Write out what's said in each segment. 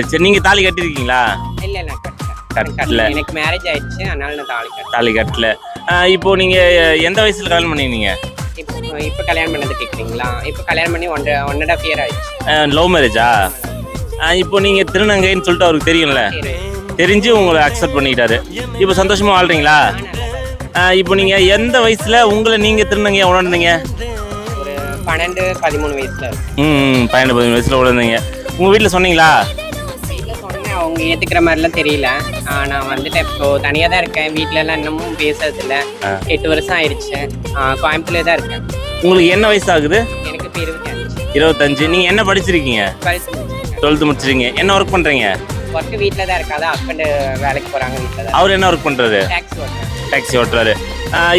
சரி, நீங்க தாலி கட்டிருக்கீங்களா? இல்ல நான் கட்டல. கட்டல. எனக்கு மேரேஜ் ஆயிடுச்சு, அதனால நான் தாலி கட்டல. தாலி கட்டல. இப்போ நீங்க எந்த வயசுல கல்யாணம் பண்ணீங்க? இப்போ கல்யாணம் பண்ணது கேக்குறீங்களா? இப்போ கல்யாணம் பண்ணி 1.5 இயர் ஆயிடுச்சு. லவ் மேரேஜா? இப்போ நீங்க திருநங்கைன்னு சொல்லிட்டு அவருக்கு தெரியும்ல, தெரிஞ்சு உங்களை அக்செப்ட் பண்ணிக்கிட்டாரு. இப்போ சந்தோஷமா வாழ்றீங்களா? இப்போ நீங்க எந்த வயசுல உங்களை நீங்க திருநங்கையா உணர்ந்தீங்க? ஒரு 12-13 வயசுல. 12-13 வயசுல உணர்ந்தீங்க. உங்க வீட்டுல சொன்னீங்களா? வீட்டுல சொன்னேன், அவங்க ஏத்துக்கிற மாதிரிலாம் தெரியல. நான் வந்துட்டு இப்போ தனியா தான் இருக்கேன். வீட்டுல எல்லாம் இன்னமும் பேசுறது இல்ல. 8 வருஷம் ஆயிடுச்சு. கோயம்புத்தூர்ல தான் இருக்கேன். உங்களுக்கு என்ன வயசு ஆகுது? எனக்கு இப்போ 25. 25. நீங்க என்ன படிச்சிருக்கீங்க? 12th முடிச்சிருக்கீங்க. என்ன ஒர்க் பண்றீங்க? ஒர்க் வீட்டுல தான் இருக்காது. ஹஸ்பண்ட் வேலைக்கு போறாங்க, வீட்டுல தான். அவர் என்ன ஒர்க் பண்றாரு? டாக்ஸி ஓட்டுறாரு.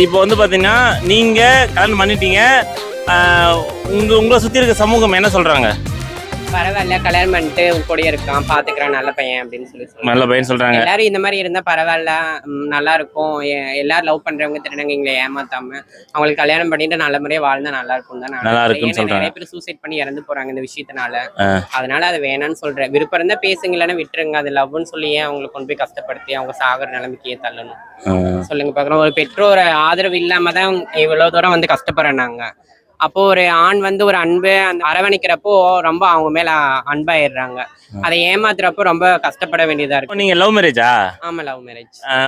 இப்போ வந்து பாத்தீங்கன்னா நீங்க கல்யாணம் பண்ணிட்டீங்க. உங்களை சுத்தி இருக்க சமூகம் என்ன சொல்றாங்க? பரவாயில்ல, கல்யாணம் பண்ணிட்டு கூட இருக்கான், பாத்துக்கிறான், நல்ல பையன் அப்படின்னு சொல்லி நல்ல பையன் சொல்றாங்க. எல்லாரும் இந்த மாதிரி இருந்தா பரவாயில்ல, நல்லா இருக்கும். எல்லாரும் லவ் பண்றவங்க திருநங்கைங்களை ஏமாத்தாம அவங்களுக்கு கல்யாணம் பண்ணிட்டு நல்ல முறையா வாழ்ந்தா நல்லா இருக்கும் தான் நல்லா இருக்குன்னு சொல்றாங்க. நிறைய பேர் சூசைட் பண்ணி இறந்து போறாங்க இந்த விஷயத்தினால. அதனால அது வேணாம்னு சொல்றேன். விருப்பம் இருந்தா பேசுங்க, இல்லைன்னா விட்டுருங்க. அது லவ்னு சொல்லி ஏன் அவங்களுக்கு கொண்டு போய் கஷ்டப்படுத்தி அவங்க சாகுற நிலைமைக்கே தள்ளணும்? சொல்லுங்க பாக்கலாம். ஒரு பெற்றோர் ஆதரவு இல்லாம தான் இவ்வளவு தூரம் வந்து கஷ்டப்படுறேன் நாங்க. அப்போ ஒரு ஆண் வந்து ஒரு அன்பு அந்த அரவணைக்கிறப்போ ரொம்ப அவங்க மேல அன்பாயிடுறாங்க. அதை ஏமாத்துறப்போ ரொம்ப கஷ்டப்பட வேண்டியதா இருக்கு. நீங்க லவ் மேரேஜா? ஆமா, லவ் மேரேஜ்.